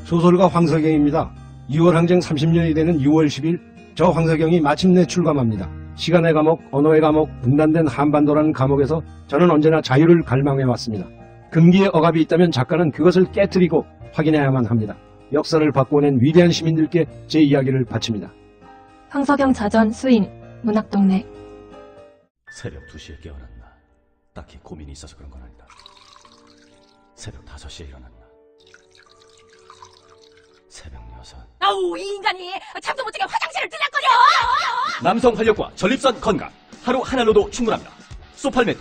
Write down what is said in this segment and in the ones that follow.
소설가 황석영입니다. 2월 항쟁 30년이 되는 6월 10일 저 황석영이 마침내 출감합니다. 시간의 감옥, 언어의 감옥, 분단된 한반도라는 감옥에서 저는 언제나 자유를 갈망해왔습니다. 금기의 억압이 있다면 작가는 그것을 깨뜨리고 확인해야만 합니다. 역사를 바꿔낸 위대한 시민들께 제 이야기를 바칩니다. 황석영 자전 수인 문학동네. 새벽 2시에 깨어났나? 딱히 고민이 있어서 그런 건 아니다. 새벽 5시에 일어났나? 새벽 6. 아우, 이 인간이 잠도 못 자게 화장실을 들락거려. 남성 활력과 전립선 건강 하루 하나로도 충분합니다. 소팔메토,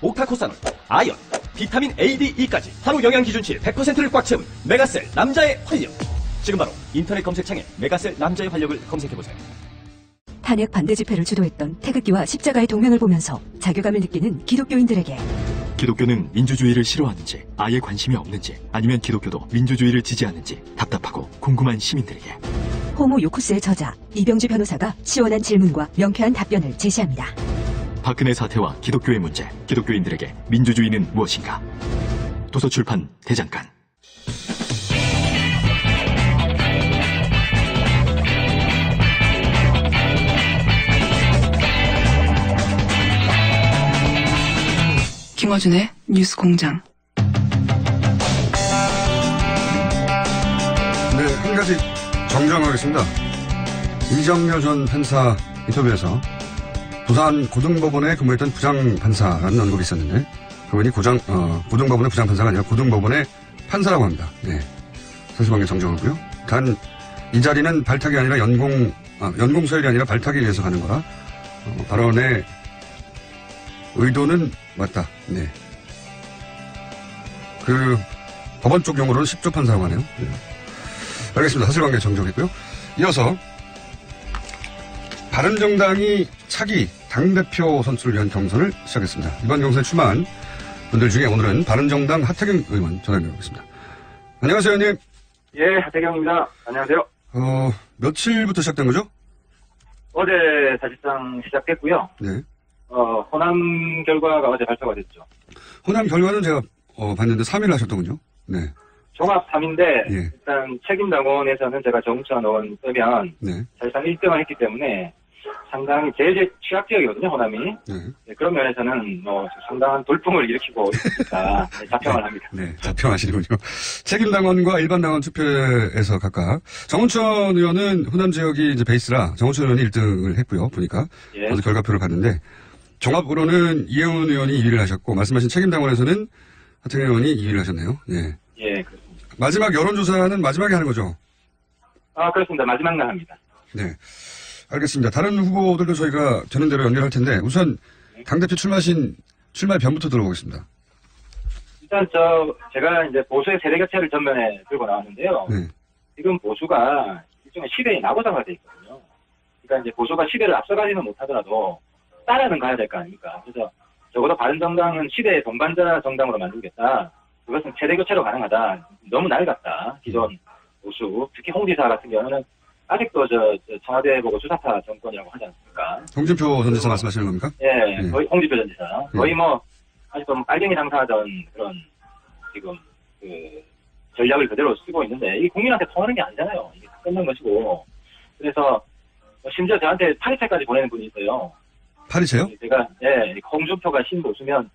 옥타코사놀, 아연, 비타민 A, D, E까지 하루 영양 기준치 100%를 꽉 채운 메가셀 남자의 활력. 지금 바로 인터넷 검색창에 메가셀 남자의 활력을 검색해보세요. 탄핵 반대 집회를 주도했던 태극기와 십자가의 동맹을 보면서 자괴감을 느끼는 기독교인들에게 기독교는 민주주의를 싫어하는지 아예 관심이 없는지 아니면 기독교도 민주주의를 지지하는지 답답하고 궁금한 시민들에게 호모 요쿠스의 저자 이병주 변호사가 시원한 질문과 명쾌한 답변을 제시합니다. 박근혜 사태와 기독교의 문제, 기독교인들에게 민주주의는 무엇인가? 도서출판 대장간. 김어준의 뉴스공장. 네, 한 가지 정정하겠습니다. 이정렬 전 판사 인터뷰에서 부산 고등법원에 근무했던 부장판사라는 언급이 있었는데 그분이 고등법원의 부장판사가 아니라 고등법원의 판사라고 합니다. 네, 사실관계 정정하고요. 단 이 자리는 발탁이 아니라 연공서열이 아니라 발탁에 의해서 가는 거라 발언의 의도는 맞다. 네. 법원 쪽 용어로는 10조 판사라고 하네요. 네. 알겠습니다. 사실관계 정정했고요. 이어서 바른정당이 차기 당대표 선출을 위한 경선을 시작했습니다. 이번 경선에 출마한 분들 중에 오늘은 바른정당 하태경 의원 전화 연결하겠습니다. 안녕하세요, 의원님. 예, 하태경입니다. 안녕하세요. 며칠부터 시작된 거죠? 어제 사실상 시작했고요. 네. 호남 결과가 어제 발표가 됐죠. 호남 결과는 제가 봤는데 3일 하셨더군요. 네. 종합 3인데 예. 일단 책임당원에서는 제가 정우천 의원 빼면 네. 사실상 1등을 했기 때문에 상당히 제일 취약지역이거든요, 호남이. 네. 네, 그런 면에서는 상당한 돌풍을 일으키고 있으니까 자평을 합니다. 네, 자평하시는군요. 책임당원과 일반당원 투표에서 각각 정우천 의원은 호남 지역이 이제 베이스라 정우천 의원이 1등을 했고요. 보니까 예. 어제 결과표를 봤는데 종합으로는 이혜훈 의원이 2위를 하셨고 말씀하신 책임당원에서는 하태경 의원이 2위를 하셨네요. 네. 예, 그렇습니다. 마지막 여론조사는 마지막에 하는 거죠? 그렇습니다. 마지막 날 합니다. 네. 알겠습니다. 다른 후보들도 저희가 되는 대로 연결할 텐데 우선 당대표 출마의 변부터 들어보겠습니다. 일단 제가 이제 보수의 세대 교체를 전면에 들고 나왔는데요. 네. 지금 보수가 일종의 시대의 낙오자가 돼 있거든요. 그러니까 이제 보수가 시대를 앞서가지는 못하더라도 따라는 가야 될 거 아닙니까? 그래서 적어도 바른정당은 시대의 동반자 정당으로 만들겠다. 그것은 세대 교체로 가능하다. 너무 낡았다. 기존 보수, 특히 홍 지사 같은 경우는 아직도 청와대 보고 주사파 정권이라고 하지 않습니까? 홍준표 전 지사 말씀하시는 겁니까? 예, 네. 거의 홍준표 전 지사. 거의 아직도 빨갱이 당사하던 그런 지금 전략을 그대로 쓰고 있는데 이게 국민한테 통하는 게 아니잖아요. 이게 다 끝난 것이고. 그래서 심지어 저한테 파리채까지 보내는 분이 있어요. 파리채요? 제가 홍준표가 신보수면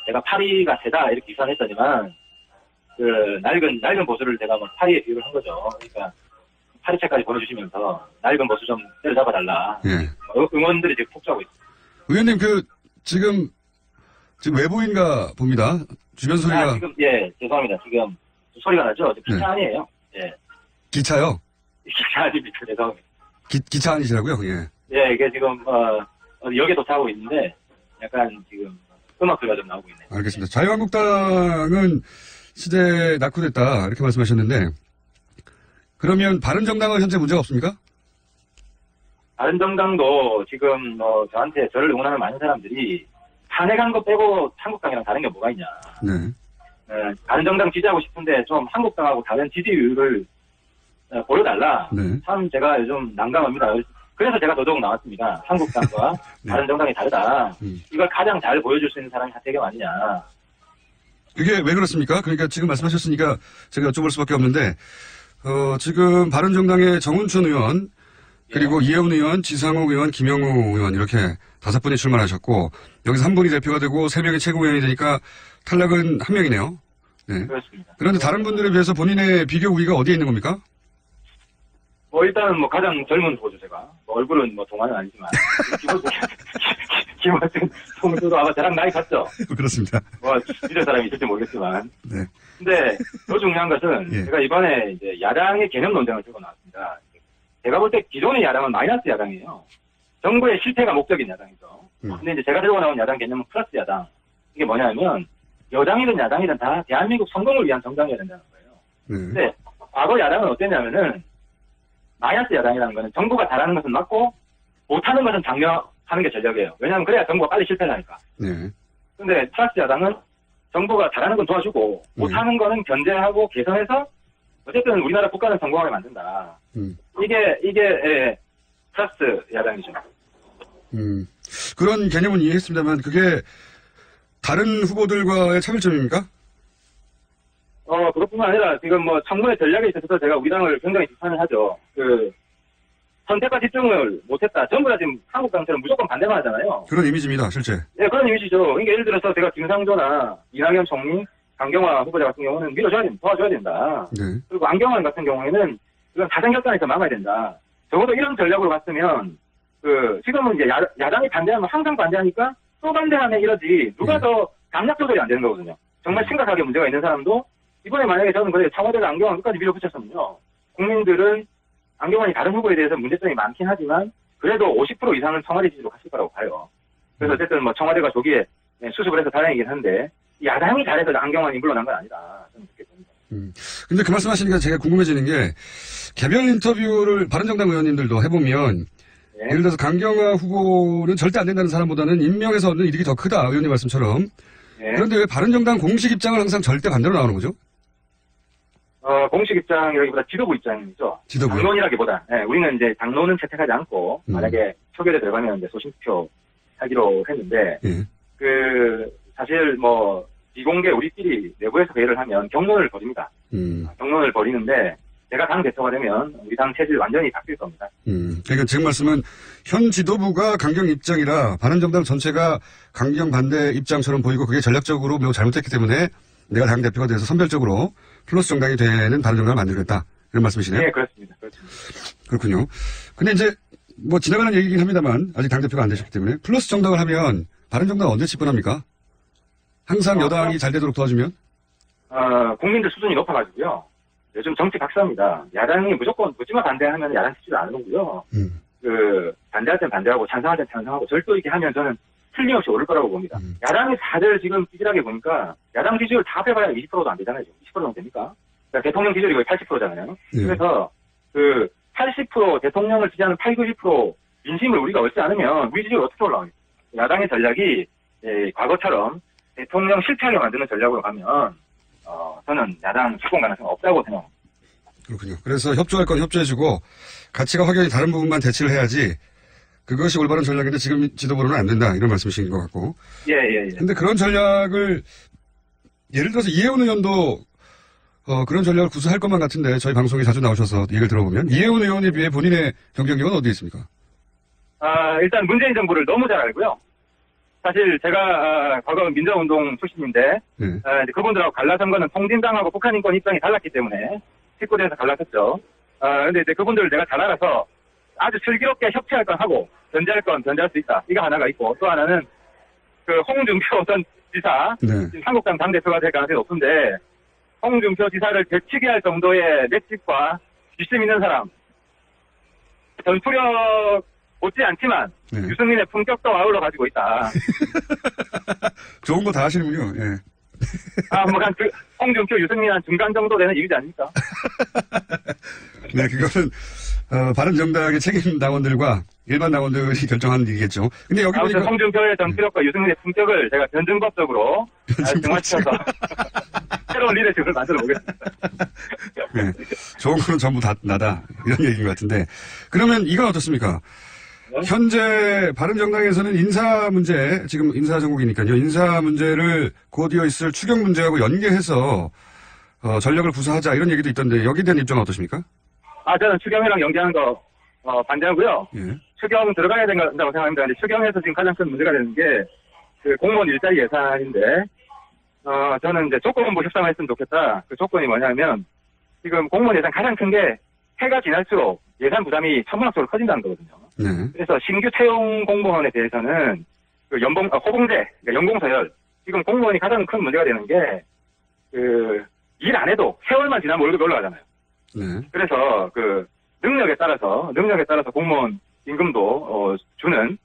제가 파리가 세다 이렇게 기사했더니만 낡은 보수를 제가 파리에 비유를 한 거죠. 그러니까 파리채까지 보내주시면서 낡은 보수 좀 때려잡아달라. 예. 응원들이 지금 폭주하고 있습니다. 의원님 지금 외부인가 봅니다. 주변 소리가. 지금 죄송합니다. 지금 소리가 나죠? 지금 기차 아니에요. 예. 기차요? 기차 아닙니다. 죄송합니다. 기차 아니시라고요? 예. 예, 이게 지금 역에 도착하고 있는데 약간 지금 음악 소리가 좀 나오고 있네요. 알겠습니다. 자유한국당은 시대에 낙후됐다 이렇게 말씀하셨는데 그러면 바른정당은 현재 문제가 없습니까? 바른정당도 지금 저한테 저를 응원하는 많은 사람들이 탄핵한 거 빼고 한국당이랑 다른 게 뭐가 있냐. 네. 바른정당 지지하고 싶은데 좀 한국당하고 다른 지지율을 보여달라. 네. 참 제가 요즘 난감합니다. 그래서 제가 더더욱 나왔습니다. 한국당과 네. 바른정당이 다르다. 이걸 가장 잘 보여줄 수 있는 사람이 하태경 아니냐. 그게 왜 그렇습니까? 그러니까 지금 말씀하셨으니까 제가 여쭤볼 수밖에 없는데 지금 바른정당의 정운천 의원, 그리고 이혜훈 의원, 지상욱 의원, 김영우 의원 이렇게 5분이 출마하셨고 여기서 한 분이 대표가 되고 3명이 최고위원이 되니까 탈락은 1명이네요. 네. 그렇습니다. 그런데 다른 분들에 비해서 본인의 비교 우위가 어디에 있는 겁니까? 일단은 가장 젊은 후보죠, 제가. 얼굴은 동안은 아니지만. 기본적인 성수도 아마 저랑 나이 같죠? 그렇습니다. 믿을 사람이 있을지 모르겠지만. 네. 근데 더 중요한 것은 예. 제가 이번에 이제 야당의 개념 논쟁을 들고 나왔습니다. 제가 볼 때 기존의 야당은 마이너스 야당이에요. 정부의 실패가 목적인 야당이죠. 근데 이제 제가 들고 나온 야당 개념은 플러스 야당. 이게 뭐냐면 여당이든 야당이든 다 대한민국 성공을 위한 정당이어야 된다는 거예요. 네. 근데 과거 야당은 어땠냐면은 마이너스 야당이라는 거는 정부가 잘하는 것은 맞고 못하는 것은 장려하는 게 전략이에요. 왜냐하면 그래야 정부가 빨리 실패를 하니까. 네. 근데 플러스 야당은 정부가 잘하는 건 도와주고 못하는 거는 견제하고 개선해서 어쨌든 우리나라 국가는 성공하게 만든다. 이게 플러스 야당이죠. 그런 개념은 이해했습니다만 그게 다른 후보들과의 차별점입니까? 그것뿐만 아니라 지금 청문회 전략에 있어서 제가 우리 당을 굉장히 비판을 하죠. 선택과 집중을 못했다. 전부 다 지금 한국당처럼 무조건 반대만 하잖아요. 그런 이미지입니다, 실제. 네, 그런 이미지죠. 그러니까 예를 들어서 제가 김상조나 이낙연 총리, 강경화 후보자 같은 경우는 도와줘야 된다. 네. 그리고 안경환 같은 경우에는 이건 사생결단에서 막아야 된다. 적어도 이런 전략으로 갔으면 지금은 이제 야당이 반대하면 항상 반대하니까 또 반대하면 이러지 누가 더 강약 조절이 안 되는 거거든요. 정말 심각하게 문제가 있는 사람도 이번에 만약에 저는 청와대가 안경환 끝까지 밀어붙였으면요. 국민들은 안경환이 다른 후보에 대해서 문제점이 많긴 하지만 그래도 50% 이상은 청와대 지지로 갔을 거라고 봐요. 그래서 어쨌든 청와대가 조기에 수습을 해서 다행이긴 한데 야당이 잘해서 안경환이 물러난 건 아니다. 저는 그렇게 봅니다. 근데 그 말씀하시니까 제가 궁금해지는 게 개별 인터뷰를 바른정당 의원님들도 해보면 네. 예를 들어서 강경화 후보는 절대 안 된다는 사람보다는 임명에서 얻는 이득이 더 크다. 의원님 말씀처럼. 네. 그런데 왜 바른정당 공식 입장을 항상 절대 반대로 나오는 거죠? 공식 입장이라기보다 지도부 입장이죠. 지도부요? 당론이라기보다. 네, 우리는 이제 당론은 채택하지 않고 만약에 표결에 들어가면 이제 소신투표 하기로 했는데 예. 사실 비공개 우리끼리 내부에서 회의를 하면 경론을 벌입니다. 경론을 벌이는데 제가 당 대표가 되면 우리 당 체질 완전히 바뀔 겁니다. 그러니까 지금 말씀은 현 지도부가 강경 입장이라 바른정당 전체가 강경 반대 입장처럼 보이고 그게 전략적으로 매우 잘못했기 때문에 내가 당 대표가 돼서 선별적으로 플러스 정당이 되는 바른정당을 만들겠다. 이런 말씀이시네요? 네, 그렇습니다. 그렇군요. 근데 이제 지나가는 얘기긴 합니다만 아직 당 대표가 안 되셨기 때문에 플러스 정당을 하면 바른정당은 언제 집권합니까? 항상 여당이 잘 되도록 도와주면? 국민들 수준이 높아가지고요. 요즘 정치 박사입니다. 야당이 무조건 묻지마 반대하면 야당 지지를 안 오고요. 반대할 땐 반대하고 찬성할 땐 찬성하고 절도 있게 하면 저는 틀림없이 오를 거라고 봅니다. 야당이 다들 지금 찌질하게 보니까 야당 지지율 다 빼봐야 20%도 안 되잖아요. 20% 정도 됩니까? 그러니까 대통령 지지율이 거의 80%잖아요. 그래서 80% 대통령을 지지하는 80~90% 민심을 우리가 얻지 않으면 우리 지지율 어떻게 올라가겠어요? 야당의 전략이 과거처럼 대통령 실패하게 만드는 전략으로 가면 저는 야당 수권 가능성이 없다고 생각합니다. 그렇군요. 그래서 협조할 건 협조해주고 가치가 확연히 다른 부분만 대치를 해야지 그것이 올바른 전략인데 지금 지도부로는 안 된다. 이런 말씀이신 것 같고. 예. 근데 그런 전략을 예를 들어서 이혜훈 의원도 그런 전략을 구사할 것만 같은데 저희 방송에 자주 나오셔서 얘기를 들어보면 이혜훈 의원에 비해 본인의 경쟁력은 어디에 있습니까? 일단 문재인 정부를 너무 잘 알고요. 사실 제가 과거 민주화운동 출신인데 그분들하고 갈라선 거는 통진당하고 북한인권 입장이 달랐기 때문에 19대에서 갈라섰죠. 근데 이제 그분들을 내가 잘 알아서 아주 슬기롭게 협치할 건 하고 견제할 건 견제할 수 있다. 이거 하나가 있고 또 하나는 홍준표 전 지사 지금 한국당 당대표가 될 가능성이 높은데 홍준표 지사를 되치게 할 정도의 맷집과 뒷심 있는 사람 전투력 못지 않지만 유승민의 품격도 아울러 가지고 있다. 좋은 거 다 하시는군요. 예. 홍준표, 유승민 한 중간 정도 되는 이미지 아닙니까? 네, 그거는 바른정당의 책임 당원들과 일반 당원들이 결정하는 일이겠죠. 근데 여기 보니까 홍준표의 전투력과 유승민의 품격을 제가 변증법적으로 증화시켜서 새로운 리더십을 만들어 보겠습니다. 네, 좋은 거는 전부 다 나다 이런 얘기인 것 같은데 그러면 이건 어떻습니까? 현재 바른정당에서는 인사 문제, 지금 인사 정국이니까요. 인사 문제를 곧 이어 있을 추경 문제하고 연계해서 전력을 구사하자 이런 얘기도 있던데 여기에 대한 입장은 어떠십니까? 저는 추경이랑 연계하는 거 반대하고요. 예. 추경 들어가야 된다고 생각합니다. 근데 추경에서 지금 가장 큰 문제가 되는 게 그 공무원 일자리 예산인데 저는 이제 조건부 협상을 했으면 좋겠다. 그 조건이 뭐냐면 지금 공무원 예산 가장 큰 게 해가 지날수록 예산 부담이 천문학적으로 커진다는 거거든요. 네. 그래서 신규 채용 공무원에 대해서는 그 호봉제, 그러니까 연공서열. 지금 공무원이 가장 큰 문제가 되는 게 일 안 해도 세월만 지나면 월급이 올라가잖아요. 네. 그래서 그 능력에 따라서 공무원 임금도 주는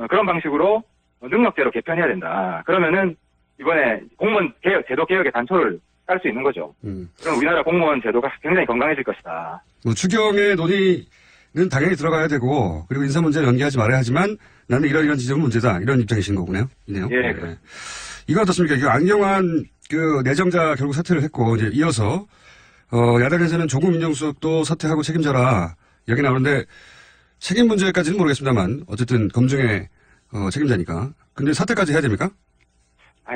그런 방식으로 능력제로 개편해야 된다. 그러면은 이번에 공무원 개혁, 제도 개혁의 단초를 깔 수 있는 거죠. 그럼 우리나라 공무원 제도가 굉장히 건강해질 것이다. 뭐 추경의 논의는 당연히 들어가야 되고 그리고 인사 문제를 연기하지 말아야 하지만 나는 이런 지점은 문제다. 이런 입장이신 거군요. 이네요. 예. 네. 이거 어떻습니까? 이거 안경환 그 내정자 결국 사퇴를 했고 이제 이어서 야당에서는 조국 민정수석도 사퇴하고 책임져라 여기 나오는데 책임 문제까지는 모르겠습니다만 어쨌든 검증의 책임자니까. 근데 사퇴까지 해야 됩니까?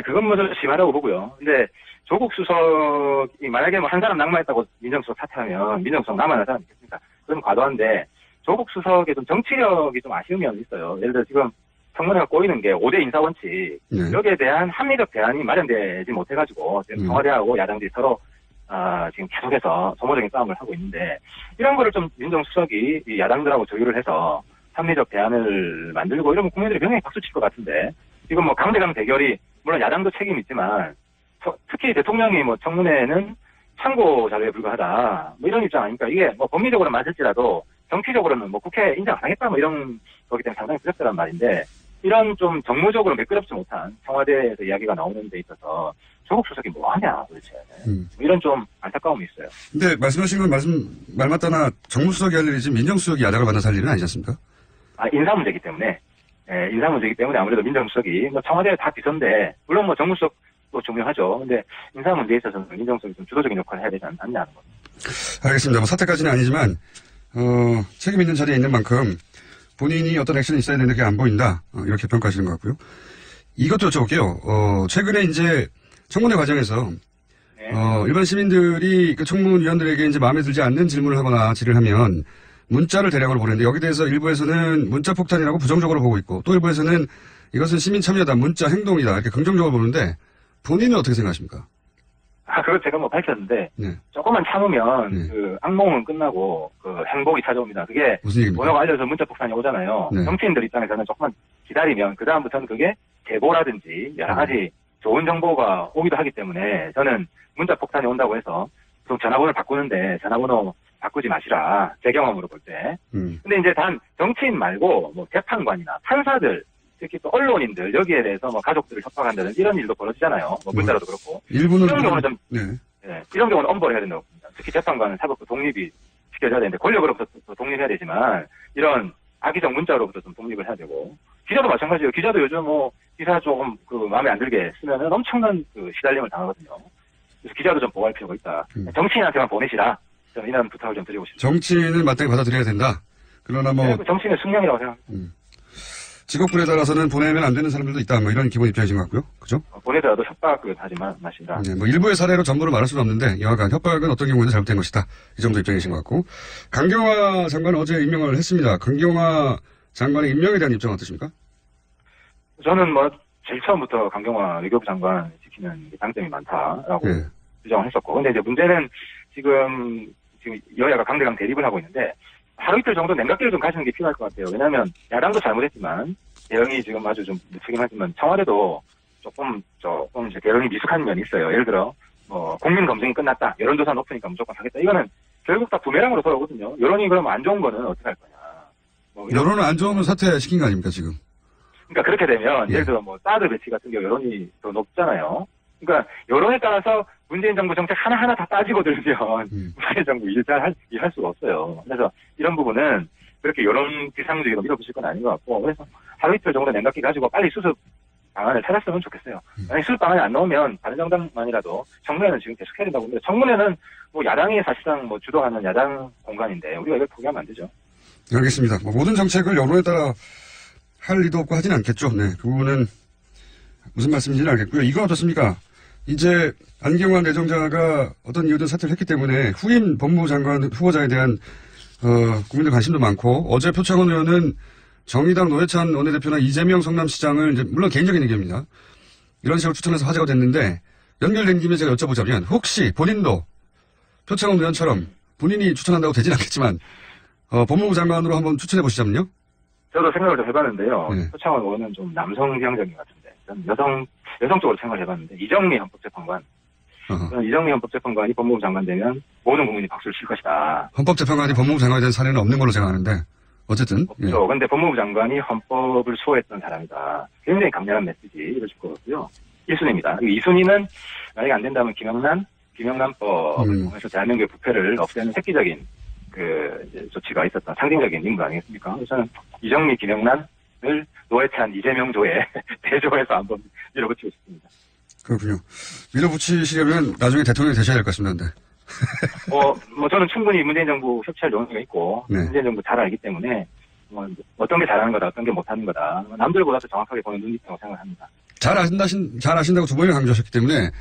그건 뭐 좀 심하다고 보고요. 근데 조국 수석이 만약에 뭐 한 사람 낙마했다고 민정수석 사퇴하면 민정수석 남아날 사람 있겠습니까? 그건 과도한데 조국 수석의 좀 정치력이 좀 아쉬운 면이 있어요. 예를 들어 지금 청문회가 꼬이는 게 5대 인사원칙 네. 여기에 대한 합리적 대안이 마련되지 못해가지고 지금 청와대하고 야당들이 서로 지금 계속해서 소모적인 싸움을 하고 있는데 이런 거를 좀 민정수석이 이 야당들하고 조율을 해서 합리적 대안을 만들고 이러면 국민들이 굉장히 박수 칠 것 같은데 지금 뭐 강대강 대결이 물론 야당도 책임이 있지만 특히 대통령이 뭐 청문회는 참고 자료에 불과하다 뭐 이런 입장 아닙니까? 이게 뭐 법리적으로는 맞을지라도 정치적으로는 뭐 국회 인정 안 하겠다 뭐 이런 거기 때문에 상당히 부적절한 말인데 이런 좀 정무적으로 매끄럽지 못한 청와대에서 이야기가 나오는 데 있어서 조국 수석이 뭐 하냐 도대체 뭐 이런 좀 안타까움이 있어요. 근데 말씀하신 건 말 맞다나 정무수석이 할 일이지 민정수석이 야당을 만나서 할 일은 아니지 않습니까? 인사 문제이기 때문에 인사 문제이기 때문에 아무래도 민정수석이 뭐 청와대 다 비서인데 물론 뭐 정무수석도 중요하죠. 근데 인사 문제에 있어서는 민정수석이 좀 주도적인 역할을 해야 되지 않냐는 겁니다. 알겠습니다. 뭐 사태까지는 아니지만 책임 있는 자리에 있는 만큼 본인이 어떤 액션이 있어야 되는 게 안 보인다. 이렇게 평가하시는 것 같고요. 이것도 여쭤볼게요. 최근에 이제 청문회 과정에서 네. 일반 시민들이 그 청문위원들에게 이제 마음에 들지 않는 질문을 하거나 질의를 하면 문자를 대량으로 보내는데 여기 대해서 일부에서는 문자 폭탄이라고 부정적으로 보고 있고 또 일부에서는 이것은 시민 참여다, 문자 행동이다 이렇게 긍정적으로 보는데 본인은 어떻게 생각하십니까? 그걸 제가 뭐 밝혔는데 네. 조금만 참으면 네. 그 악몽은 끝나고 그 행복이 찾아옵니다. 그게 무슨 얘기입니까? 번호가 알려서 문자 폭탄이 오잖아요. 네. 정치인들 입장에서는 조금만 기다리면 그 다음부터는 그게 제보라든지 여러 가지 좋은 정보가 오기도 하기 때문에 저는 문자 폭탄이 온다고 해서 좀 전화번호를 바꾸는데 전화번호 바꾸지 마시라. 제 경험으로 볼 때. 근데 이제 단 정치인 말고 뭐 재판관이나 판사들 특히 또 언론인들 여기에 대해서 뭐 가족들을 협박한다든지 이런 일도 벌어지잖아요. 뭐 문자로도 그렇고. 일부는 이런 경우는 좀 네. 이런 경우는 엄벌을 해야 된다고 봅니다. 특히 재판관은 사법부 독립이 시켜줘야 되는데 권력으로부터 독립해야 되지만 이런 악의적 문자로부터 좀 독립을 해야 되고 기자도 마찬가지예요. 기자도 요즘 뭐 기사 조금 그 마음에 안 들게 쓰면은 엄청난 그 시달림을 당하거든요. 그래서 기자도 좀 보호할 필요가 있다. 정치인한테만 보내시라. 저는 이런 부탁을 좀 드리고 싶습니다. 정치인을 마땅히 받아들여야 된다. 그러나 뭐 정치인의 숙명이라고 생각합니다. 직업군에 따라서는 보내면 안 되는 사람들도 있다. 뭐 이런 기본 입장이신 것 같고요. 그죠? 보내더라도 협박을 하지 마시라. 네, 뭐 일부의 사례로 전부를 말할 수는 없는데 여하간 협박은 어떤 경우에는 잘못된 것이다. 이 정도 입장이신 것 같고. 강경화 장관은 어제 임명을 했습니다. 강경화 장관의 임명에 대한 입장은 어떠십니까? 저는 뭐 제일 처음부터 강경화 외교부 장관 지키는 장점이 많다라고 네. 주장을 했었고. 근데 이제 문제는 지금 여야가 강대강 대립을 하고 있는데 하루 이틀 정도 냉각기를 좀 가시는 게 필요할 것 같아요. 왜냐하면 야당도 잘못했지만 대응이 지금 아주 좀 무책임하지만 청와대도 조금 이제 대응이 미숙한 면이 있어요. 예를 들어 뭐 국민 검증이 끝났다, 여론조사 높으니까 무조건 하겠다. 이거는 결국 다 부메랑으로 돌아오거든요. 여론이 그러면 안 좋은 거는 어떻게 할 거냐. 뭐 여론은 안 좋으면 사퇴시킨 거 아닙니까 지금? 그러니까 그렇게 되면 예. 예를 들어 뭐 사드 배치 같은 경우 여론이 더 높잖아요. 그러니까 여론에 따라서 문재인 정부 정책 하나하나 다 따지고 들면 문재인 정부 일할 수가 없어요. 그래서 이런 부분은 그렇게 여론 비상주의로 밀어붙일 건 아닌 것 같고 그래서 하루 이틀 정도 냉각기 가지고 빨리 수습 방안을 찾았으면 좋겠어요. 만약 수습 방안이 안 나오면 다른 정당만이라도 청문회는 지금 계속 해야 된다고 봅니다. 청문회는 뭐 야당이 사실상 뭐 주도하는 야당 공간인데 우리가 이걸 포기하면 안 되죠. 알겠습니다. 뭐 모든 정책을 여론에 따라 할 리도 없고 하진 않겠죠. 네, 그 부분은 무슨 말씀인지는 알겠고요. 이건 어떻습니까? 이제 안경환 내정자가 어떤 이유든 사퇴를 했기 때문에 후임 법무부 장관 후보자에 대한 국민들 관심도 많고 어제 표창원 의원은 정의당 노회찬 원내대표나 이재명 성남시장을 이제 물론 개인적인 의견입니다. 이런 식으로 추천해서 화제가 됐는데 연결된 김에 제가 여쭤보자면 혹시 본인도 표창원 의원처럼 본인이 추천한다고 되진 않겠지만 법무부 장관으로 한번 추천해 보시자면요. 저도 생각을 좀 해봤는데요. 네. 표창원 의원은 좀 남성 지향적인 것 같은데 저는 여성 쪽으로 생각을 해봤는데 이정미 헌법재판관 저는 이정미 헌법재판관이 법무부 장관 되면 모든 국민이 박수를 칠 것이다. 헌법재판관이 법무부 장관이 된 사례는 없는 걸로 제가 아는데 어쨌든 없죠. 근데 법무부 장관이 헌법을 수호했던 사람이다. 굉장히 강렬한 메시지를 줄 것 같고요. 1순위입니다. 2순위는 만약에 안 된다면 김영란법을 통해서 대한민국의 부패를 없애는 획기적인 이제 조치가 있었던 상징적인 인물 아니겠습니까? 그래서 저는 이정미, 김영란을 노회찬, 이재명 조에 대조해서 한번 밀어붙이고 싶습니다. 그렇군요. 밀어붙이시려면 나중에 대통령이 되셔야 될 것 같습니다. 근데. 저는 충분히 문재인 정부 협치할 용의가 있고, 네. 문재인 정부 잘 알기 때문에, 어떤 게 잘하는 거다, 어떤 게 못하는 거다, 남들보다 더 정확하게 보는 눈이 있다고 생각합니다. 잘 아신다고 두 번이나 강조하셨기 때문에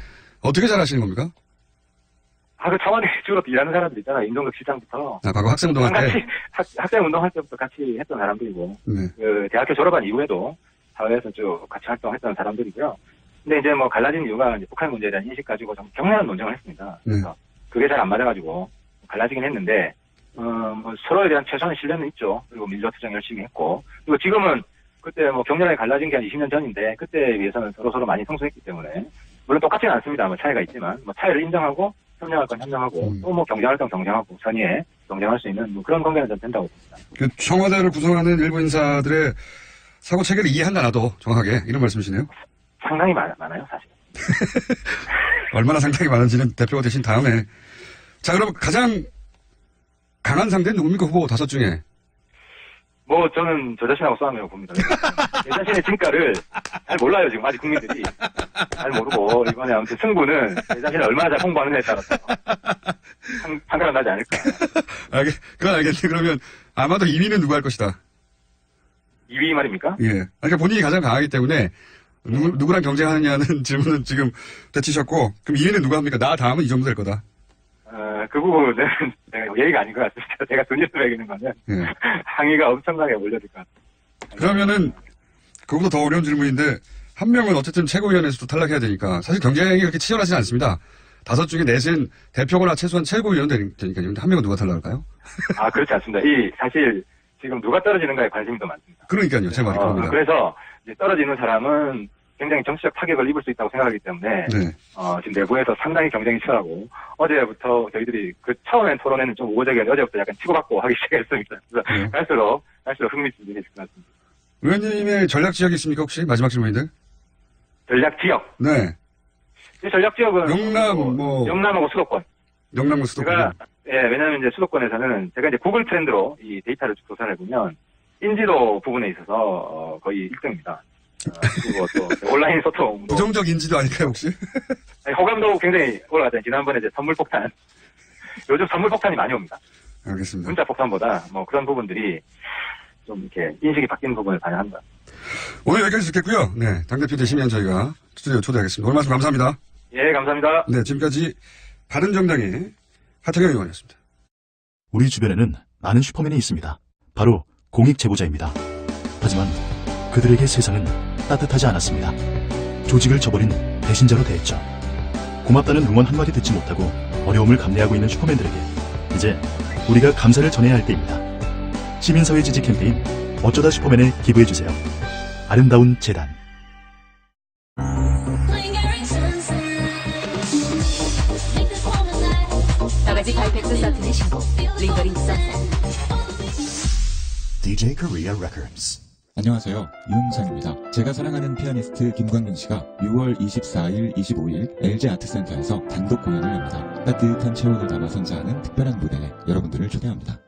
어떻게 잘 아시는 겁니까? 그 청와대 주로 일하는 사람들 있잖아. 임종석 시장부터. 과거 학생운동할 때? 같이, 학생 운동할 때부터 같이 했던 사람들이고, 네. 대학교 졸업한 이후에도 사회에서 쭉 같이 활동했던 사람들이고요. 근데 이제 갈라진 이유가 이제 북한 문제에 대한 인식 가지고 좀 격렬한 논쟁을 했습니다. 그래서 그게 잘 안 맞아가지고 갈라지긴 했는데, 서로에 대한 최소한의 신뢰는 있죠. 그리고 민주화 투쟁 열심히 했고, 그리고 지금은 그때 격렬하게 갈라진 게 한 20년 전인데, 그때에 비해서는 서로 많이 성숙했기 때문에, 물론 똑같지는 않습니다. 차이가 있지만, 차이를 인정하고, 협력할 건 협력하고, 또 경쟁할 건 경쟁하고, 선의에 경쟁할 수 있는 그런 관계는 좀 된다고 봅니다. 그 청와대를 구성하는 일부 인사들의 사고 체계를 이해한다 나도 정확하게 이런 말씀이시네요. 상당히 많아요, 사실. 얼마나 상당히 많은지는 대표가 되신 다음에. 자, 그럼 가장 강한 상대는 누굽니까? 후보 5 중에. 저는 저 자신하고 싸움이라고 봅니다. 제 자신의 진가를 잘 몰라요, 지금. 아직 국민들이. 잘 모르고, 이번에 아무튼 승부는 제 자신을 얼마나 잘 홍보하느냐에 따라서 판가가 나지 않을까. 그건 알겠네. 그러면 아마도 2위는 누구 할 것이다. 2위 말입니까? 예. 그러니까 본인이 가장 강하기 때문에 누구랑 경쟁하느냐는 질문은 지금 되치셨고, 그럼 2위는 누가 합니까? 나 다음은 이 정도 될 거다. 그 부분은 예의가 아닌 것 같습니다. 제가 돈을 매기는 거는 항의가 엄청나게 몰려들 것 같아요. 그러면은 그거보다 더 어려운 질문인데 한 명은 어쨌든 최고위원회에서도 탈락해야 되니까 사실 경쟁이 그렇게 치열하지 않습니다. 5 중에 넷은 대표거나 최소한 최고위원 되니까요. 한 명은 누가 탈락할까요? 그렇지 않습니다. 사실 지금 누가 떨어지는가에 관심이 더 많습니다. 그러니까요. 제 말이 그겁니다. 그래서 이제 떨어지는 사람은 굉장히 정치적 타격을 입을 수 있다고 생각하기 때문에 지금 내부에서 상당히 경쟁이 치열하고 어제부터 저희들이 처음엔 토론회는 좀 우호적이었는데 어제부터 약간 치고받고 하기 시작했습니다. 그래서 갈수록 흥미진진해질 것 같습니다. 의원님의 전략 지역이 있습니까 혹시? 마지막 질문인데. 전략 지역? 네. 전략 지역은 영남하고 수도권. 영남과 수도권. 왜냐하면 이제 수도권에서는 제가 이제 구글 트렌드로 이 데이터를 조사를 해보면 인지도 부분에 있어서 거의 1등입니다. 그리고 또 온라인 소통. 부정적 인지도 아닐까요 혹시? 호감도 굉장히 올라갔잖아요. 지난번에 이제 선물 폭탄. 요즘 선물 폭탄이 많이 옵니다. 알겠습니다. 문자 폭탄보다 그런 부분들이 좀 이렇게 인식이 바뀌는 부분을 반영합니다. 오늘 여기까지 듣겠고요. 네, 당대표 되시면 저희가 스튜디오 초대하겠습니다. 오늘 말씀 감사합니다. 예, 감사합니다. 네, 지금까지 바른정당의 하태경 의원이었습니다. 우리 주변에는 많은 슈퍼맨이 있습니다. 바로 공익 제보자입니다. 하지만 그들에게 세상은 따뜻하지 않았습니다. 조직을 저버린 배신자로 대했죠. 고맙다는 응원 한마디 듣지 못하고 어려움을 감내하고 있는 슈퍼맨들에게 이제 우리가 감사를 전해야 할 때입니다. 시민사회 지지 캠페인 어쩌다 슈퍼맨에 기부해주세요. 아름다운 재단. 나가지 바이펙스 사틴의 신곡 링거링 선셋. DJ Korea Records. 안녕하세요. 유흥상입니다. 제가 사랑하는 피아니스트 김광민 씨가 6월 24일, 25일 LG 아트센터에서 단독 공연을 합니다. 따뜻한 체온을 담아 선사하는 특별한 무대에 여러분들을 초대합니다.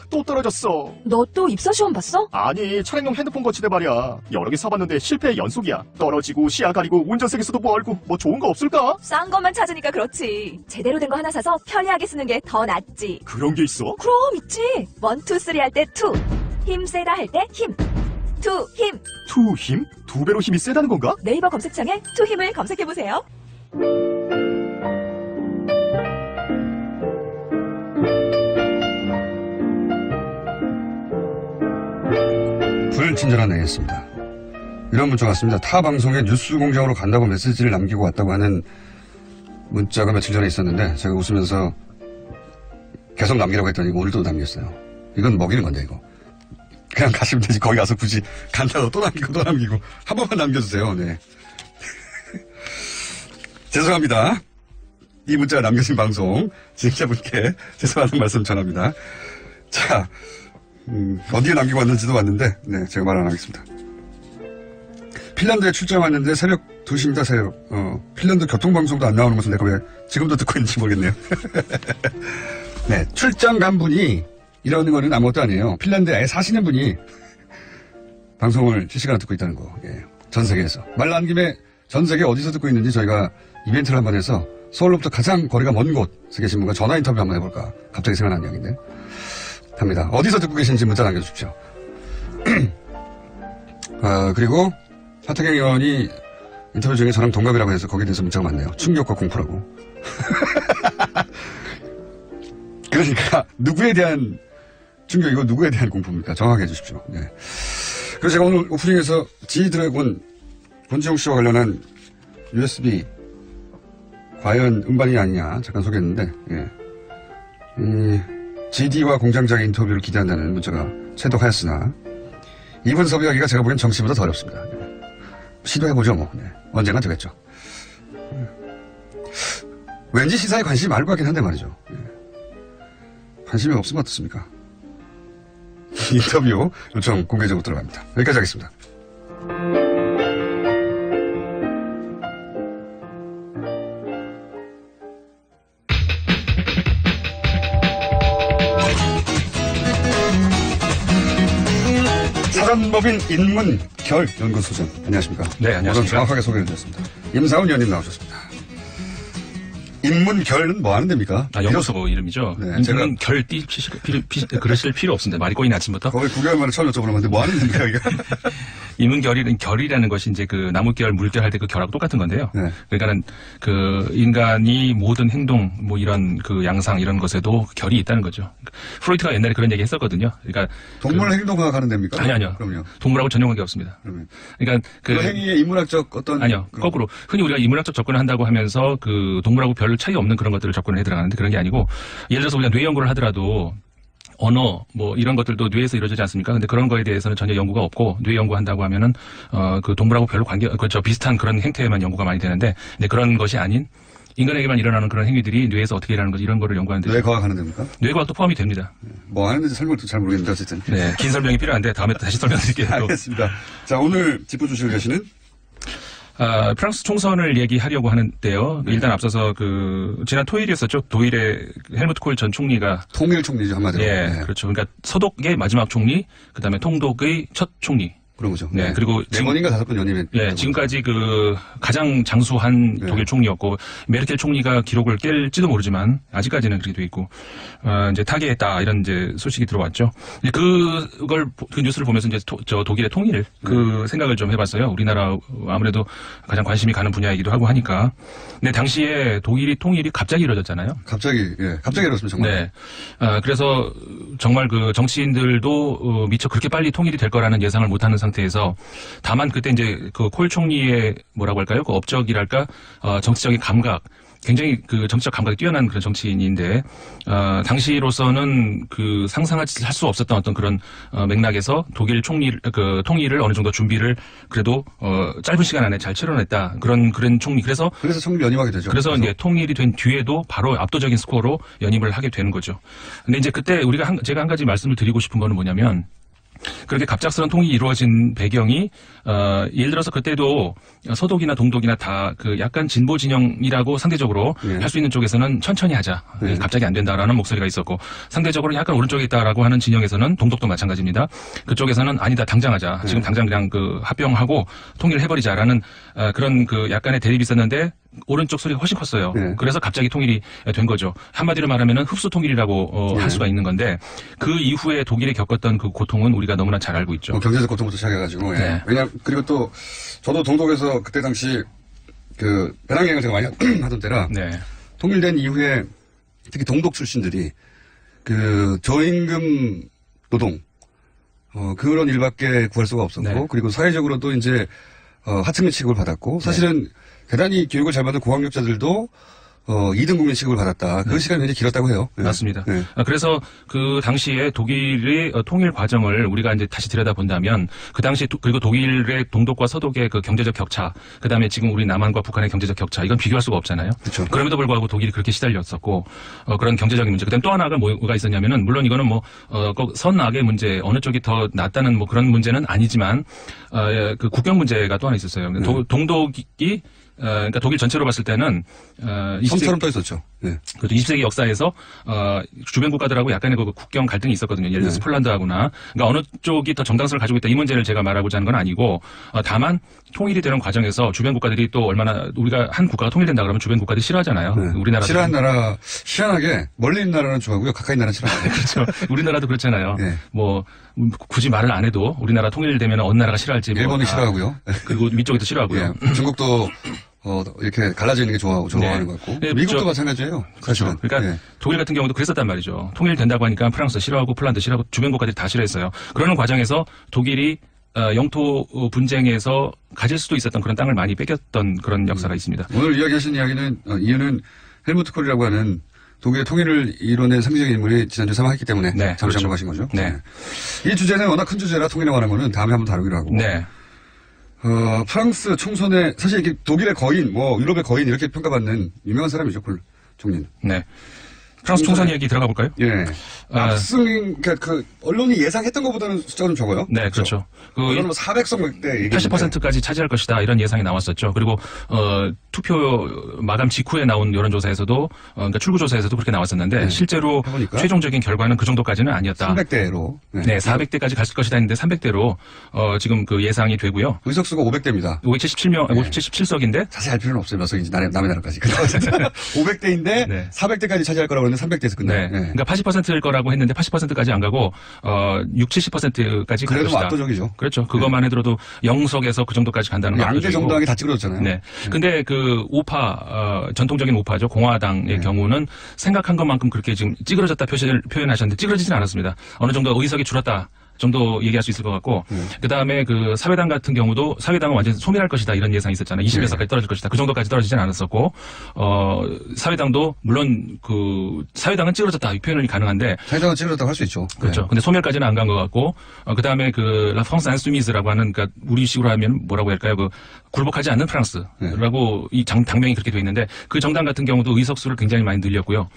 또 떨어졌어. 너 또 입사 시험 봤어? 아니, 차량용 핸드폰 거치대 말이야. 여러 개 사봤는데 실패의 연속이야. 떨어지고 시야 가리고 운전석에서도 멀고 뭐 좋은 거 없을까? 싼 것만 찾으니까 그렇지. 제대로 된 거 하나 사서 편리하게 쓰는 게 더 낫지. 그런 게 있어? 그럼 있지. 1, 2, 3 할 때 2. 힘 세다 할 때 힘. 2 힘. 투 힘? 2배로 힘이 세다는 건가? 네이버 검색창에 2 힘을 검색해보세요. 불친절한 A였습니다. 이런 문자가 왔습니다. 타 방송에 뉴스 공장으로 간다고 메시지를 남기고 왔다고 하는 문자가 며칠 전에 있었는데 제가 웃으면서 계속 남기라고 했더니 오늘도 남겼어요. 이건 먹이는 건데 이거. 그냥 가시면 되지. 거기 가서 굳이 간다고 또 남기고 또 남기고 한 번만 남겨주세요. 네. 죄송합니다. 이 문자가 남겨진 방송 진행자분께 죄송하다는 말씀 전합니다. 자, 어디에 남기고 왔는지도 왔는데 네, 제가 말 안 하겠습니다. 핀란드에 출장 왔는데 새벽 2시입니다. 새벽. 핀란드 교통방송도 안 나오는 것을 내가 왜 지금도 듣고 있는지 모르겠네요. 네, 출장 간 분이 이러는 거는 아무것도 아니에요. 핀란드에 아예 사시는 분이 방송을 실시간으로 듣고 있다는 거. 예, 전 세계에서. 말 나온 김에 전 세계 어디서 듣고 있는지 저희가 이벤트를 한번 해서 서울로부터 가장 거리가 먼 곳에 계신 분과 전화 인터뷰 한번 해볼까. 갑자기 생각난 이야기인데. 합니다. 어디서 듣고 계신지 문자 남겨주십시오. 그리고 하태경 의원이 인터뷰 중에 저랑 동갑이라고 해서 거기에 대해서 문자가 많네요. 충격과 공포라고. 그러니까 누구에 대한 충격이고 누구에 대한 공포입니까? 정확하게 해주십시오. 네. 그래서 제가 오늘 오프닝에서 G드래곤 권지용 씨와 관련한 USB 과연 음반이 아니냐 잠깐 소개했는데 예. GD와 공장장의 인터뷰를 기대한다는 문자가 채독하였으나 이번 섭외하기가 제가 보기엔 정치보다 더 어렵습니다. 시도해보죠 뭐. 네. 언젠가 되겠죠. 왠지 시사에 관심이 많을 것 같긴 한데 말이죠. 관심이 없으면 어떻습니까? 인터뷰 요청 공개적으로 들어갑니다. 여기까지 하겠습니다. 사전법인 인문결 연구소장 안녕하십니까? 네, 안녕하십니까? 오늘 정확하게 소개해 주셨습니다. 임상훈 의원님 나오셨습니다. 인문결은 뭐 하는 데입니까? 연구소 이름이죠. 네, 인문결 그러실 필요 없습니다. 말이 꼬이는 아침부터. 거의 9개월 만에 처음 여쭤보는 건데 뭐 하는 데입니까, 이게? 결이라는 것이 이제 그 나무결, 물결 할 때 그 결하고 똑같은 건데요. 네. 그러니까는 그 인간이 모든 행동, 뭐 이런 그 양상 이런 것에도 결이 있다는 거죠. 프로이트가 옛날에 그런 얘기 했었거든요. 그러니까 동물 행동학 하는 데입니까? 아니요. 그럼요. 동물하고 전혀 관계 없습니다. 그러니까 그 행위의 인문학적 어떤 아니요. 거꾸로 흔히 우리가 인문학적 접근을 한다고 하면서 그 동물하고 별 차이 없는 그런 것들을 접근을 해 들어가는데 그런 게 아니고 예를 들어서 우리가 뇌 연구를 하더라도 언어 뭐 이런 것들도 뇌에서 이루어지지 않습니까? 근데 그런 거에 대해서는 전혀 연구가 없고 뇌 연구한다고 하면은 그 동물하고 별로 그렇죠. 비슷한 그런 행태에만 연구가 많이 되는데 근데 그런 것이 아닌 인간에게만 일어나는 그런 행위들이 뇌에서 어떻게 일어나는 것 이런 거를 연구하는데 뇌과학 하는 데입니까? 뇌과학도 포함이 됩니다. 뭐 하는지 설명도 잘 모르겠는데 어쨌든 네, 긴 설명이 필요한데 다음에 다시 설명드릴게요. 알겠습니다. 자, 오늘 짚어주실 계시는 프랑스 총선을 얘기하려고 하는데요. 네. 일단 앞서서 지난 토요일이었었죠. 독일의 헬무트 콜 전 총리가 통일 총리죠 한마디로. 예, 네. 그렇죠. 그러니까 서독의 마지막 총리, 그다음에 통독의 첫 총리. 그런 거죠. 네, 그리고 4번인가 5번 연임했. 예, 지금까지 가장 장수한 독일 총리였고 메르켈 총리가 기록을 깰지도 모르지만 아직까지는 그렇게 돼 있고 이제 타계했다 이런 이제 소식이 들어왔죠. 그 뉴스를 보면서 이제 독일의 통일 생각을 좀 해봤어요. 우리나라 아무래도 가장 관심이 가는 분야이기도 하고 하니까. 근데 당시에 독일이 통일이 갑자기 이루어졌잖아요. 갑자기 이뤘습니다 정말. 네. 그래서 정말 그 정치인들도 미처 그렇게 빨리 통일이 될 거라는 예상을 못하는 상태에서 다만 그때 이제 그 콜 총리의 뭐라고 할까요? 그 업적이랄까 정치적인 감각. 굉장히 그 정치적 감각이 뛰어난 그런 정치인인데 당시로서는 그 상상할 수 없었던 어떤 그런 맥락에서 독일 통일을 어느 정도 준비를 그래도 짧은 시간 안에 잘 치러냈다 그런 총리 그래서 총리 연임하게 되죠. 그래서 이제 통일이 된 뒤에도 바로 압도적인 스코어로 연임을 하게 되는 거죠. 근데 이제 그때 제가 한 가지 말씀을 드리고 싶은 거는 뭐냐면. 그렇게 갑작스러운 통일이 이루어진 배경이 예를 들어서 그때도 서독이나 동독이나 다 그 약간 진보 진영이라고 상대적으로 할 수 있는 쪽에서는 천천히 하자. 갑자기 안 된다라는 목소리가 있었고 상대적으로 약간 오른쪽에 있다라고 하는 진영에서는 동독도 마찬가지입니다. 그쪽에서는 아니다 당장 하자. 지금 당장 그냥 합병하고 통일을 해버리자라는 그런 약간의 대립이 있었는데 오른쪽 소리가 훨씬 컸어요. 그래서 갑자기 통일이 된 거죠. 한마디로 말하면은 흡수 통일이라고 할 수가 있는 건데 그 이후에 독일이 겪었던 그 고통은 우리가 너무나 잘 알고 있죠. 경제적 고통부터 시작해가지고. 왜냐면 그리고 또 저도 동독에서 그때 당시 그 배낭여행을 제가 많이 하던 때라 네. 통일된 이후에 특히 동독 출신들이 그 저임금 노동 그런 일밖에 구할 수가 없었고 네. 그리고 사회적으로도 이제 하층민 취급을 받았고 사실은 대단히 교육을 잘 받은 고학력자들도 2등 국민 취급을 받았다. 그 시간이 굉장히 길었다고 해요. 네. 맞습니다. 네. 그래서 그 당시에 독일의 통일 과정을 우리가 이제 다시 들여다본다면 그 당시 그리고 독일의 동독과 서독의 그 경제적 격차, 그 다음에 지금 우리 남한과 북한의 경제적 격차, 이건 비교할 수가 없잖아요. 그렇죠. 그럼에도 불구하고 독일이 그렇게 시달렸었고 그런 경제적인 문제. 그다음 또 하나가 뭐가 있었냐면은 물론 이거는 뭐 선악의 문제 어느 쪽이 더 낫다는 뭐 그런 문제는 아니지만 그 국경 문제가 또 하나 있었어요. 동독이 그러니까 독일 전체로 봤을 때는 섬처럼 떠 있었죠. 네. 그것도 20세기 역사에서 주변 국가들하고 약간의 그 국경 갈등이 있었거든요. 예를 들어서 폴란드하고나 그러니까 어느 쪽이 더 정당성을 가지고 있다 이 문제를 제가 말하고자 하는 건 아니고 다만 통일이 되는 과정에서 주변 국가들이 또 얼마나 우리가 한 국가가 통일된다 그러면 주변 국가들이 싫어하잖아요. 네. 우리나라 싫어하는 나라 희한하게 멀리 있는 나라는 좋아하고요. 가까이 있는 나라는 싫어하고요. 그렇죠. 우리나라도 그렇잖아요. 네. 뭐 굳이 말을 안 해도 우리나라 통일되면 어느 나라가 싫어할지 일본이 싫어하고요. 그리고 위쪽에도 싫어하고요. 예. 중국도 이렇게 갈라져 있는 게 좋아하는 것 같고. 네, 미국도 마찬가지예요. 그렇죠. 그러니까 독일 같은 경우도 그랬었단 말이죠. 통일된다고 하니까 프랑스 싫어하고 폴란드 싫어하고 주변 국가들이 다 싫어했어요. 그러는 과정에서 독일이 영토 분쟁에서 가질 수도 있었던 그런 땅을 많이 뺏겼던 그런 역사가 있습니다. 오늘 이야기하신 이유는 헬무트 콜이라고 하는 독일의 통일을 이뤄낸 상징적인 인물이 지난주에 사망했기 때문에 잠시 한번 가신 거죠. 네. 이 주제는 워낙 큰 주제라 통일에 관한 거는 다음에 한번 다루기로 하고. 네. 프랑스 총선에 사실 이게 독일의 거인, 유럽의 거인 이렇게 평가받는 유명한 사람이죠, 콜 총리는. 네. 프랑스 총선 얘기 들어가 볼까요? 예. 압승, 그 언론이 예상했던 것보다는 숫자가 좀 적어요. 네, 그렇죠. 언론은 뭐 400석대 얘기. 80%까지 차지할 것이다 이런 예상이 나왔었죠. 그리고 투표 마감 직후에 나온 여론조사에서도 그러니까 출구조사에서도 그렇게 나왔었는데 실제로 해보니까? 최종적인 결과는 그 정도까지는 아니었다. 300대로. 네, 400대까지 갔을 것이다 했는데 300대로 지금 그 예상이 되고요. 의석수가 500대입니다. 577석인데 자세히 알 필요는 없어요. 몇 석인지 남의 나라까지. 500대인데 네. 400대까지 차지할 거라고 했는데 300대에서 끝나요. 네. 그러니까 80%일 거라고 했는데 80%까지 안 가고 70%까지 갈 그래도 것이다. 압도적이죠. 그렇죠. 그것만 해도 0석에서 그 정도까지 간다는 건 양대 압도적이고. 정당이 다 찌그러졌잖아요. 네. 근데 그 우파 전통적인 우파죠. 공화당의 경우는 생각한 것만큼 그렇게 지금 찌그러졌다 표현하셨는데 찌그러지진 않았습니다. 어느 정도 의석이 줄었다. 정도 얘기할 수 있을 것 같고 그다음에 그 사회당 같은 경우도 사회당은 완전히 소멸할 것이다 이런 예상이 있었잖아요. 20여석까지 떨어질 것이다. 그 정도까지 떨어지진 않았었고 사회당도 물론 그 사회당은 찌그러졌다 이 표현이 가능한데 사회당은 찌그러졌다고 할 수 있죠. 그렇죠. 근데 소멸까지는 안 간 것 같고 그다음에 그 라 프랑스 안수미즈라고 하는 그러니까 우리식으로 하면 뭐라고 할까요? 그 굴복하지 않는 프랑스라고 이 당명이 그렇게 돼 있는데 그 정당 같은 경우도 의석수를 굉장히 많이 늘렸고요.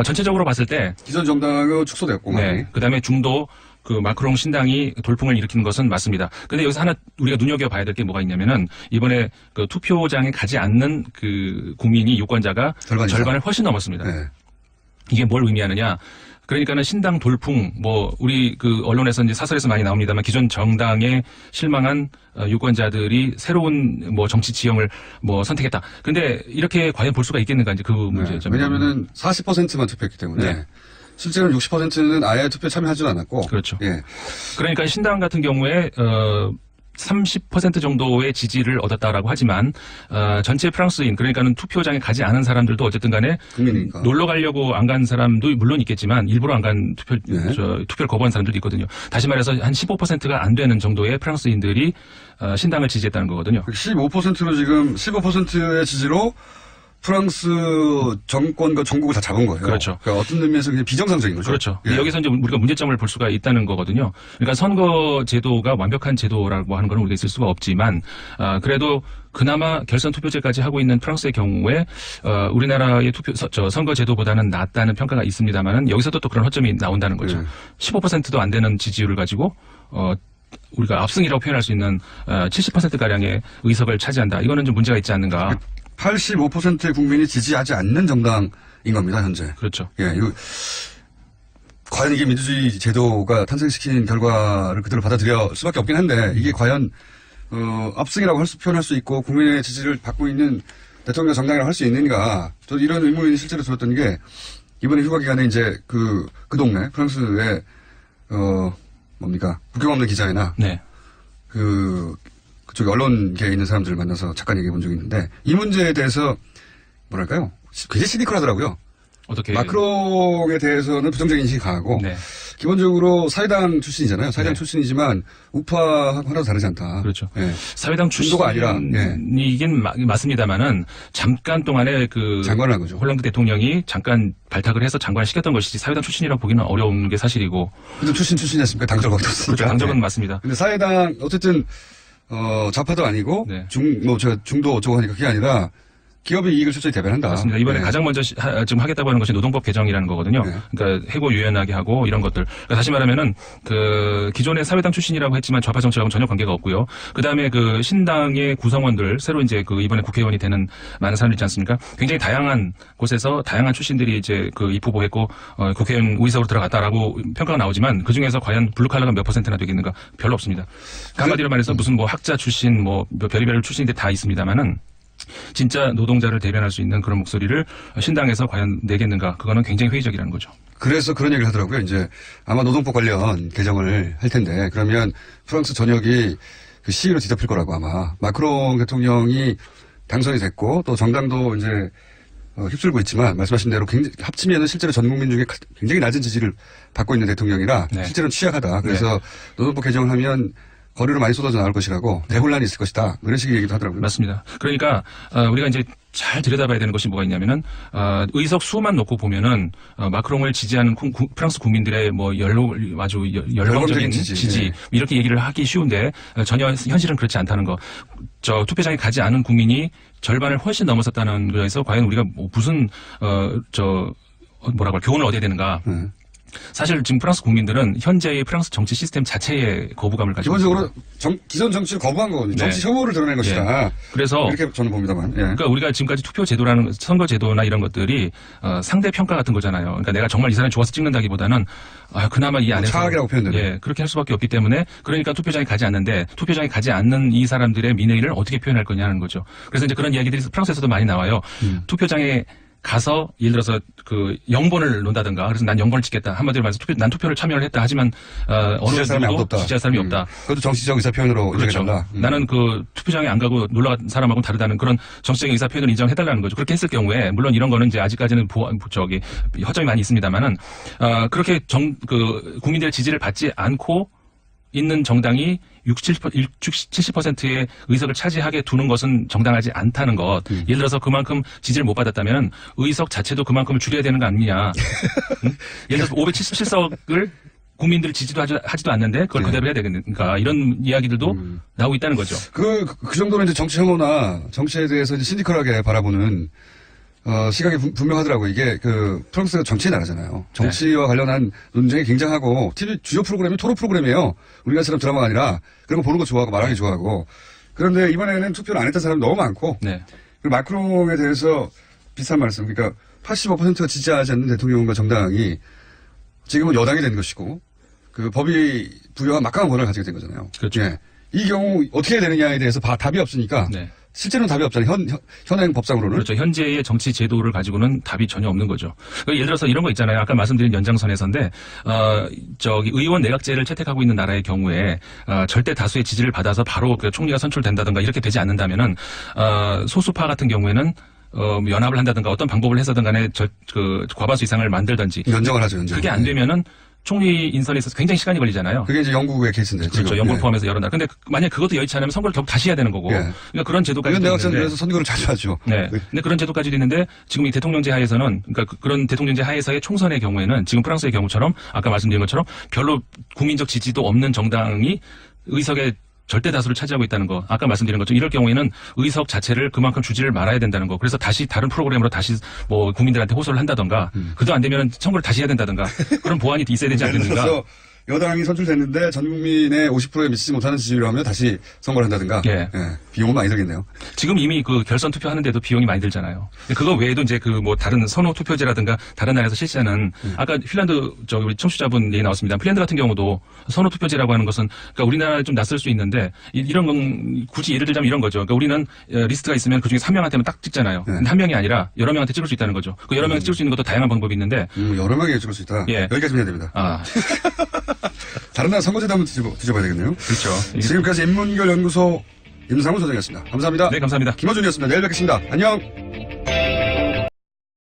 전체적으로 봤을 때 기존 정당은 축소됐고 네. 그다음에 중도 그 마크롱 신당이 돌풍을 일으키는 것은 맞습니다. 근데 여기서 하나 우리가 눈여겨봐야 될 게 뭐가 있냐면은 이번에 그 투표장에 가지 않는 그 국민이 유권자가 절반을 훨씬 넘었습니다. 네. 이게 뭘 의미하느냐? 그러니까는 신당 돌풍, 우리 그 언론에서 이제 사설에서 많이 나옵니다만 기존 정당에 실망한 유권자들이 새로운 정치 지형을 선택했다. 근데 이렇게 과연 볼 수가 있겠는가 이제 그 문제죠. 왜냐면은 40%만 투표했기 때문에. 네. 실제로는 60%는 아예 투표에 참여하지도 않았고. 그렇죠. 예. 그러니까 신당 같은 경우에 30% 정도의 지지를 얻었다라고 하지만 전체 프랑스인 그러니까는 투표장에 가지 않은 사람들도 어쨌든 간에 국민이니까. 놀러 가려고 안 간 사람도 물론 있겠지만 일부러 안 간 투표를 거부한 사람들도 있거든요. 다시 말해서 한 15%가 안 되는 정도의 프랑스인들이 신당을 지지했다는 거거든요. 15%로 지금 15%의 지지로 프랑스 정권과 정국을 다 잡은 거예요. 그렇죠. 그러니까 어떤 의미에서 그냥 비정상적인 거죠. 그렇죠. 예. 여기서 이제 우리가 문제점을 볼 수가 있다는 거거든요. 그러니까 선거 제도가 완벽한 제도라고 하는 건 우리가 있을 수가 없지만, 그래도 그나마 결선 투표제까지 하고 있는 프랑스의 경우에, 우리나라의 선거 제도보다는 낫다는 평가가 있습니다만은 여기서도 또 그런 허점이 나온다는 거죠. 15%도 안 되는 지지율을 가지고, 우리가 압승이라고 표현할 수 있는 70%가량의 의석을 차지한다. 이거는 좀 문제가 있지 않는가. 85%의 국민이 지지하지 않는 정당인 겁니다, 현재. 그렇죠. 예, 과연 이게 민주주의 제도가 탄생시킨 결과를 그대로 받아들여 수밖에 없긴 한데, 이게 과연, 압승이라고 표현할 수 있고, 국민의 지지를 받고 있는 대통령 정당이라고 할 수 있는가. 저도 이런 의문이 실제로 들었던 게, 이번에 휴가 기간에 이제 그 동네, 프랑스의, 국경 없는 기자회나, 네. 그 그쪽 언론계에 있는 사람들을 만나서 잠깐 얘기해 본 적이 있는데 이 문제에 대해서 뭐랄까요? 굉장히 시니컬하더라고요. 어떻게 마크롱에 대해서는 부정적인 인식이 강하고 네. 기본적으로 사회당 출신이잖아요. 사회당 네. 출신이지만 우파하고 하나도 다르지 않다. 그렇죠. 예. 사회당 중도가 아니라, 예. 출신이긴 맞습니다만은 잠깐 동안에 장관을 한 거죠. 홀랑드 대통령이 잠깐 발탁을 해서 장관을 시켰던 것이지 사회당 출신이라고 보기는 어려운 게 사실이고. 근데 출신이었습니까? 당적은 없었으니까. 그렇죠. 당적은 네. 맞습니다. 근데 사회당 어쨌든 좌파도 아니고 네. 제가 중도 어쩌고 하니까 그게 아니라 기업의 이익을 철저히 대변한다. 맞습니다. 이번에 네. 가장 먼저 지금 하겠다고 하는 것이 노동법 개정이라는 거거든요. 네. 그러니까 해고 유연하게 하고 이런 것들. 그러니까 다시 말하면은 기존의 사회당 출신이라고 했지만 좌파 정치하고는 전혀 관계가 없고요. 그다음에 신당의 구성원들 새로 이제 이번에 국회의원이 되는 많은 사람들 있지 않습니까? 굉장히 다양한 곳에서 다양한 출신들이 이제 입후보했고 국회의원 의석으로 들어갔다라고 평가가 나오지만 그 중에서 과연 블루 칼라가 몇 %나 되겠는가? 별로 없습니다. 한마디로 말해서 무슨 학자 출신 별의별 출신들이 다 있습니다만은. 진짜 노동자를 대변할 수 있는 그런 목소리를 신당에서 과연 내겠는가? 그거는 굉장히 회의적이라는 거죠. 그래서 그런 얘기를 하더라고요. 이제 아마 노동법 관련 개정을 할 텐데 그러면 프랑스 전역이 시위로 뒤덮일 거라고 아마 마크롱 대통령이 당선이 됐고 또 정당도 이제 휩쓸고 있지만 말씀하신 대로 합치면은 실제로 전 국민 중에 굉장히 낮은 지지를 받고 있는 대통령이라 네. 실제로는 취약하다. 그래서 노동법 개정을 하면 거리로 많이 쏟아져 나올 것이라고 대혼란이 있을 것이다. 이런 식의 얘기도 하더라고요. 맞습니다. 그러니까 우리가 이제 잘 들여다봐야 되는 것이 뭐가 있냐면은 의석 수만 놓고 보면은 마크롱을 지지하는 프랑스 국민들의 아주 열광적인 지지 예. 이렇게 얘기를 하기 쉬운데 전혀 현실은 그렇지 않다는 거. 투표장에 가지 않은 국민이 절반을 훨씬 넘어섰다는 거에서 과연 우리가 무슨 교훈을 얻어야 되는가? 사실 지금 프랑스 국민들은 현재의 프랑스 정치 시스템 자체에 거부감을 가지고 기본적으로 있습니다. 기존 정치를 거부한 거거든요. 정치 네. 혐오를 드러낸 것이다. 예. 그래서 이렇게 저는 봅니다만. 예. 그러니까 우리가 지금까지 투표 제도라는 선거 제도나 이런 것들이 상대 평가 같은 거잖아요. 그러니까 내가 정말 이 사람이 좋아서 찍는다기보다는 그나마 이 안에서 차악이라고 표현되네. 그렇게 할 수밖에 없기 때문에 그러니까 투표장에 가지 않는데 투표장에 가지 않는 이 사람들의 민의를 어떻게 표현할 거냐는 거죠. 그래서 이제 그런 이야기들이 프랑스에서도 많이 나와요. 투표장에 가서 예를 들어서 0번을 놓는다든가 그래서 난 0번을 찍겠다. 한마디로 말해서 난 투표를 참여를 했다. 하지만 지지할 사람이 아무도 없다. 지지할 사람이 없다. 그것도 정치적 의사 표현으로 그렇죠. 인정해달라. 나는 투표장에 안 가고 놀러 간 사람하고는 다르다는 그런 정치적인 의사 표현을 인정해달라는 거죠. 그렇게 했을 경우에 물론 이런 거는 이제 아직까지는 허점이 많이 있습니다만은 그렇게 국민들의 지지를 받지 않고 있는 정당이 70%의 의석을 차지하게 두는 것은 정당하지 않다는 것. 예를 들어서 그만큼 지지를 못 받았다면 의석 자체도 그만큼을 줄여야 되는 거 아니냐. 예를 들어서 577석을 국민들 지지도 하지도 않는데 그걸 그대로 해야 되겠는가. 이런 이야기들도 나오고 있다는 거죠. 그 정도는 이제 정치 혐오나 정치에 대해서 이제 시니컬하게 바라보는 시각이 분명하더라고요. 이게 프랑스가 정치의 나라잖아요. 정치와 관련한 논쟁이 굉장하고 TV 주요 프로그램이 토론 프로그램이에요. 우리나라처럼 드라마가 아니라 그런 거 보는 거 좋아하고 말하기 좋아하고. 그런데 이번에는 투표를 안 했던 사람이 너무 많고. 네. 그리고 마크롱에 대해서 비슷한 말씀. 그러니까 85%가 지지하지 않는 대통령과 정당이 지금은 여당이 된 것이고 법이 부여한 막강한 권한을 가지게 된 거잖아요. 그렇죠. 예. 이 경우 어떻게 해야 되느냐에 대해서 답이 없으니까. 네. 실제로는 답이 없잖아요. 현행 법상으로는. 그렇죠. 현재의 정치 제도를 가지고는 답이 전혀 없는 거죠. 예를 들어서 이런 거 있잖아요. 아까 말씀드린 연장선에서인데, 의원 내각제를 채택하고 있는 나라의 경우에, 절대 다수의 지지를 받아서 바로 총리가 선출된다든가 이렇게 되지 않는다면은, 소수파 같은 경우에는 연합을 한다든가 어떤 방법을 해서든 간에 과반수 이상을 만들든지. 연정을 하죠, 연정. 그게 안 되면은, 총리 인선에 있어서 굉장히 시간이 걸리잖아요. 그게 이제 영국의 케이스인데. 그렇죠. 영국을 포함해서 여러 나라. 근데 만약 그것도 여의치 않으면 선거를 결국 다시 해야 되는 거고. 그러니까 그런 제도까지. 의원 내각제는 그래서 선거를 자주 하죠. 네. 근데 그런 제도까지도 있는데 지금 이 대통령제 하에서는 그러니까 그런 대통령제 하에서의 총선의 경우에는 지금 프랑스의 경우처럼 아까 말씀드린 것처럼 별로 국민적 지지도 없는 정당이 의석의 절대 다수를 차지하고 있다는 거. 아까 말씀드린 것처럼 이럴 경우에는 의석 자체를 그만큼 주지를 말아야 된다는 거. 그래서 다시 다른 프로그램으로 다시 국민들한테 호소를 한다던가. 그도 안 되면 선거를 다시 해야 된다던가. 그런 보완이 있어야 되지 않겠는가. 그래서 여당이 선출됐는데 전 국민의 50%에 미치지 못하는 지지율을 하면 다시 선거를 한다든가. 예. 비용은 많이 들겠네요. 지금 이미 결선 투표 하는데도 비용이 많이 들잖아요. 그거 외에도 이제 다른 선호 투표제라든가 다른 나라에서 실시하는 아까 핀란드 우리 청취자분 얘기 나왔습니다. 핀란드 같은 경우도 선호 투표제라고 하는 것은 그러니까 우리나라에 좀 낯설 수 있는데 이런 건 굳이 예를 들자면 이런 거죠. 그러니까 우리는 리스트가 있으면 그중에서 한 명한테만 딱 찍잖아요. 근데 한 명이 아니라 여러 명한테 찍을 수 있다는 거죠. 그 여러 명한테 찍을 수 있는 것도 다양한 방법이 있는데 여러 명에게 찍을 수 있다. 예. 여기까지만 해야 됩니다. 다른 나라 선거제도 한번 뒤져봐야 되겠네요. 그렇죠. 지금까지 인문결 연구소 임상훈 소장이었습니다. 감사합니다. 네, 감사합니다. 김어준이었습니다. 내일 뵙겠습니다. 안녕.